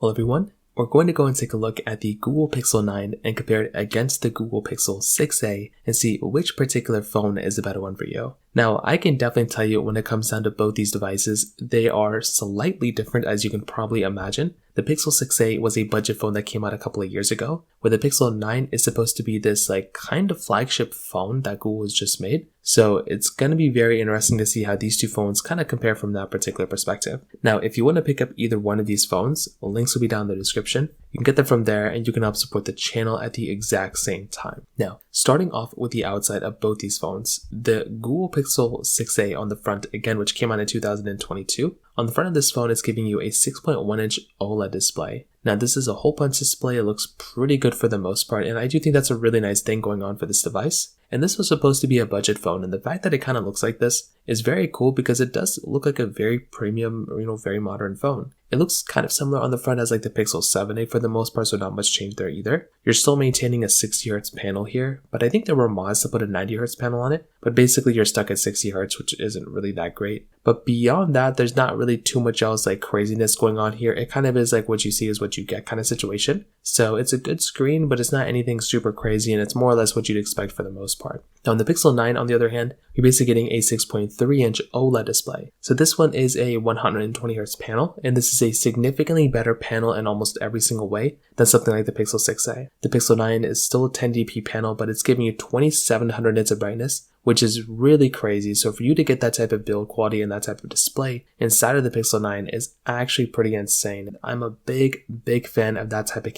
Hello everyone, we're going to go and take a look at the Google Pixel 9 and compare it against the Google Pixel 6a and see which particular phone is the better one for you. Now, I can definitely tell you when it comes down to both these devices, they are slightly different as you can probably imagine. The Pixel 6a was a budget phone that came out a couple of years ago, where the Pixel 9 is supposed to be this kind of flagship phone that Google has just made. So it's going to be very interesting to see how these two phones kind of compare from that particular perspective. Now, if you want to pick up either one of these phones, links will be down in the description. You can get them from there and you can help support the channel at the exact same time. Now, starting off with the outside of both these phones, the Google Pixel 6a on the front, again, which came out in 2022. On the front of this phone, it's giving you a 6.1-inch OLED display. Now, this is a hole punch display. It looks pretty good for the most part, and I do think that's a really nice thing going on for this device. And this was supposed to be a budget phone, and the fact that it kind of looks like this is very cool because it does look like a very premium, very modern phone. It looks kind of similar on the front as the Pixel 7a for the most part, so not much change there either. You're still maintaining a 60Hz panel here, but I think there were mods to put a 90Hz panel on it, but basically you're stuck at 60Hz, which isn't really that great. But beyond that, there's not really too much else craziness going on here. It kind of is what you see is what you get kind of situation. So it's a good screen, but it's not anything super crazy, and it's more or less what you'd expect for the most part. Now on the Pixel 9, on the other hand, you're basically getting a 6.3-inch OLED display. So this one is a 120Hz panel, and this is a significantly better panel in almost every single way than something like the Pixel 6a. The Pixel 9 is still a 1080p panel, but it's giving you 2700 nits of brightness, which is really crazy. So for you to get that type of build quality and that type of display inside of the Pixel 9 is actually pretty insane. I'm a big fan of that type of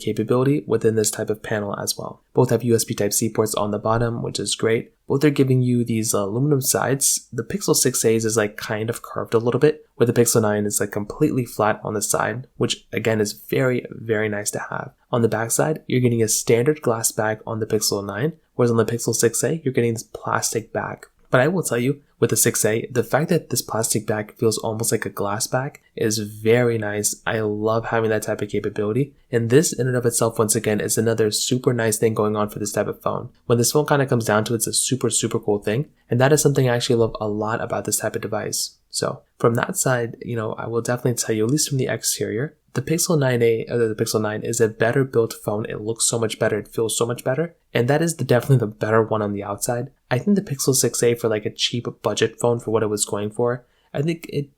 capability within this type of panel as well. Both have USB Type-C ports on the bottom, which is great. Both are giving you these aluminum sides. The Pixel 6a is kind of curved a little bit, where the Pixel 9 is completely flat on the side, which again is very nice to have. On the back side, you're getting a standard glass back on the Pixel 9, whereas on the Pixel 6a, you're getting this plastic back. But I will tell you, with the 6a, the fact that this plastic back feels almost like a glass back is very nice. I love having that type of capability. And this in and of itself, once again, is another super nice thing going on for this type of phone. When this phone kind of comes down to it, it's a super cool thing. And that is something I actually love a lot about this type of device. So from that side, I will definitely tell you, at least from the exterior, the Pixel 9a, or the Pixel 9 is a better built phone. It looks so much better. It feels so much better. And that is definitely the better one on the outside. I think the Pixel 6a for a cheap budget phone for what it was going for, I think it,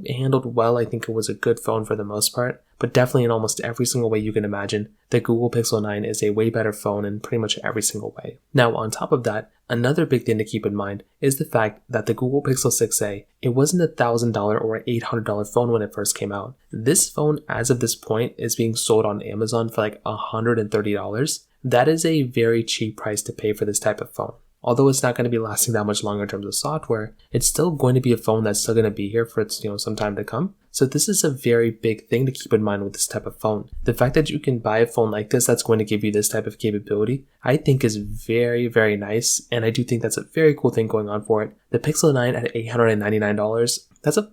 handled well. I think it was a good phone for the most part, but definitely in almost every single way you can imagine, the Google Pixel 9 is a way better phone in pretty much every single way. Now, on top of that, another big thing to keep in mind is the fact that the Google Pixel 6a, it wasn't a $1,000 or $800 phone when it first came out. This phone, as of this point, is being sold on Amazon for $130. That is a very cheap price to pay for this type of phone. Although it's not going to be lasting that much longer in terms of software, it's still going to be a phone that's still going to be here for its, some time to come. So this is a very big thing to keep in mind with this type of phone. The fact that you can buy a phone like this that's going to give you this type of capability, I think is very nice. And I do think that's a very cool thing going on for it. The Pixel 9 at $899, that's a,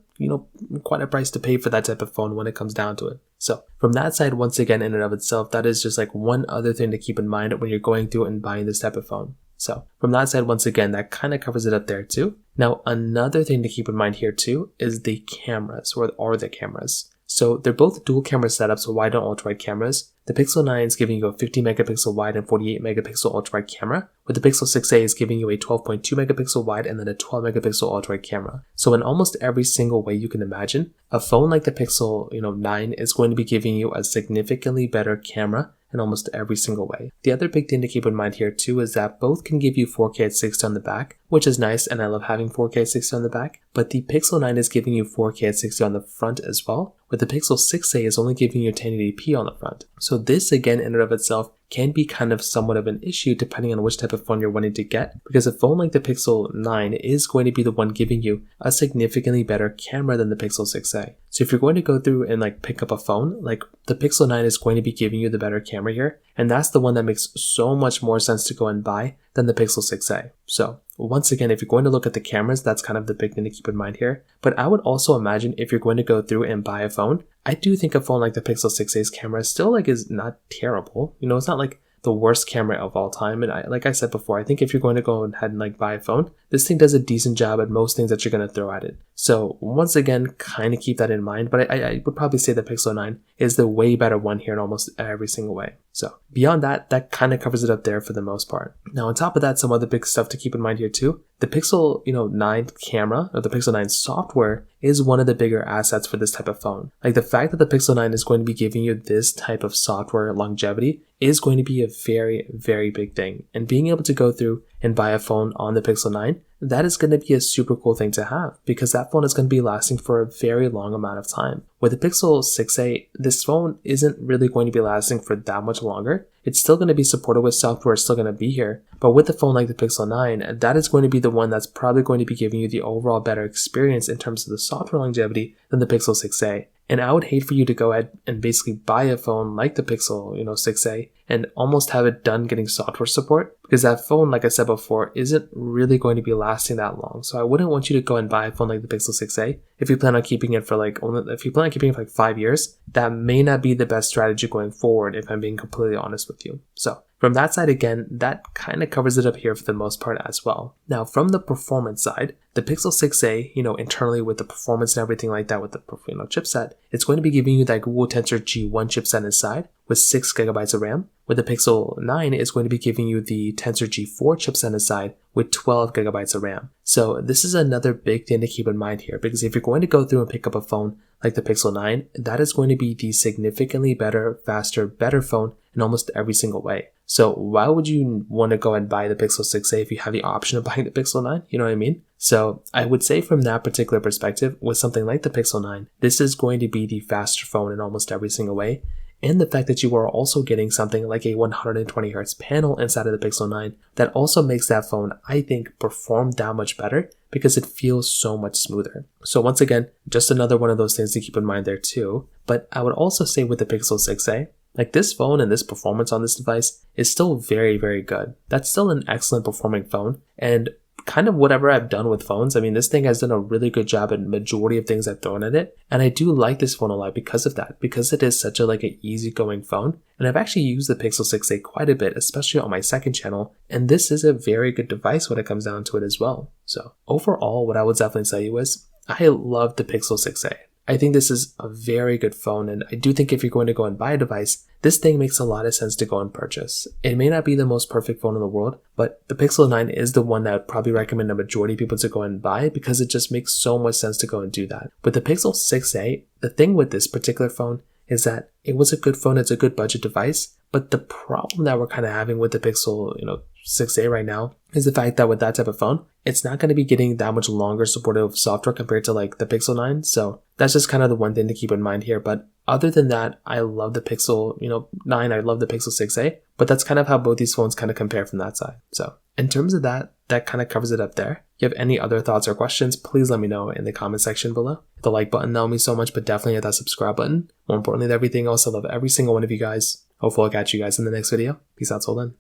quite a price to pay for that type of phone when it comes down to it. So from that side, once again, in and of itself, that is just one other thing to keep in mind when you're going through and buying this type of phone. So from that side, once again, that kind of covers it up there too. Now, another thing to keep in mind here too is the cameras, or the cameras. So they're both dual camera setups, wide and ultra wide cameras. The Pixel 9 is giving you a 50 megapixel wide and 48 megapixel ultra wide camera, where the Pixel 6a is giving you a 12.2 megapixel wide and then a 12 megapixel ultra wide camera. So in almost every single way you can imagine, a phone like the Pixel 9 is going to be giving you a significantly better camera in almost every single way. The other big thing to keep in mind here too is that both can give you 4K at 60 on the back, which is nice, and I love having 4K at 60 on the back, but the Pixel 9 is giving you 4K at 60 on the front as well, but the Pixel 6a is only giving you 1080p on the front. So this again in and of itself can be kind of somewhat of an issue depending on which type of phone you're wanting to get, because a phone like the Pixel 9 is going to be the one giving you a significantly better camera than the Pixel 6a. So if you're going to go through and pick up a phone, the Pixel 9 is going to be giving you the better camera here, and that's the one that makes so much more sense to go and buy than the Pixel 6a. So once again, if you're going to look at the cameras, that's kind of the big thing to keep in mind here. But I would also imagine if you're going to go through and buy a phone, I do think a phone like the Pixel 6a's camera still is not terrible. It's not the worst camera of all time. And like I said before, I think if you're going to go ahead and buy a phone, this thing does a decent job at most things that you're going to throw at it. So once again, kind of keep that in mind, but I would probably say the Pixel 9 is the way better one here in almost every single way. So beyond that, that kind of covers it up there for the most part. Now on top of that, some other big stuff to keep in mind here too. The Pixel 9 camera, or the Pixel 9 software, is one of the bigger assets for this type of phone. Like the fact that the Pixel 9 is going to be giving you this type of software longevity is going to be a very, very big thing. And being able to go through and buy a phone on the Pixel 9, that is going to be a super cool thing to have, because that phone is going to be lasting for a very long amount of time. With the Pixel 6a, this phone isn't really going to be lasting for that much longer. It's still going to be supported with software, it's still going to be here. But with a phone like the Pixel 9, that is going to be the one that's probably going to be giving you the overall better experience in terms of the software longevity than the Pixel 6a. And I would hate for you to go ahead and basically buy a phone like the Pixel 6a and almost have it done getting software support, because that phone, like I said before, isn't really going to be lasting that long. So I wouldn't want you to go and buy a phone like the Pixel 6a if you plan on keeping it for if you plan on keeping it for 5 years. That may not be the best strategy going forward, if I'm being completely honest with you. So from that side, again, that kind of covers it up here for the most part as well. Now, from the performance side, the Pixel 6a, internally with the performance and everything like that with the chipset, it's going to be giving you that Google Tensor G1 chipset inside with 6 gigabytes of RAM. With the Pixel 9, it's going to be giving you the Tensor G4 chipset inside with 12 gigabytes of RAM. So this is another big thing to keep in mind here, because if you're going to go through and pick up a phone like the Pixel 9, that is going to be the significantly better, faster, better phone in almost every single way. So why would you want to go and buy the Pixel 6a if you have the option of buying the Pixel 9? You know what I mean? So I would say from that particular perspective, with something like the Pixel 9, this is going to be the faster phone in almost every single way. And the fact that you are also getting something like a 120Hz panel inside of the Pixel 9, that also makes that phone, I think, perform that much better because it feels so much smoother. So once again, just another one of those things to keep in mind there too. But I would also say with the Pixel 6a, like this phone and this performance on this device is still very, very good. That's still an excellent performing phone. And kind of whatever I've done with phones, I mean, this thing has done a really good job at majority of things I've thrown at it. And I do like this phone a lot because of that, because it is such a an easygoing phone. And I've actually used the Pixel 6a quite a bit, especially on my second channel. And this is a very good device when it comes down to it as well. So overall, what I would definitely tell you is I love the Pixel 6a. I think this is a very good phone, and I do think if you're going to go and buy a device, this thing makes a lot of sense to go and purchase. It may not be the most perfect phone in the world, but the Pixel 9 is the one that I would probably recommend a majority of people to go and buy, because it just makes so much sense to go and do that. With the Pixel 6a, the thing with this particular phone is that it was a good phone, it's a good budget device, but the problem that we're kind of having with the Pixel 6a right now is the fact that with that type of phone, it's not going to be getting that much longer supportive software compared to the Pixel 9. So that's just kind of the one thing to keep in mind here. But other than that, I love the Pixel 9, I love the Pixel 6a, but that's kind of how both these phones kind of compare from that side. So in terms of that kind of covers it up there. If you have any other thoughts or questions, please let me know in the comment section below. Hit the like button, that will mean so much, but definitely hit that subscribe button. More importantly than everything else, I love every single one of you guys. Hopefully I'll catch you guys in the next video. Peace out till then.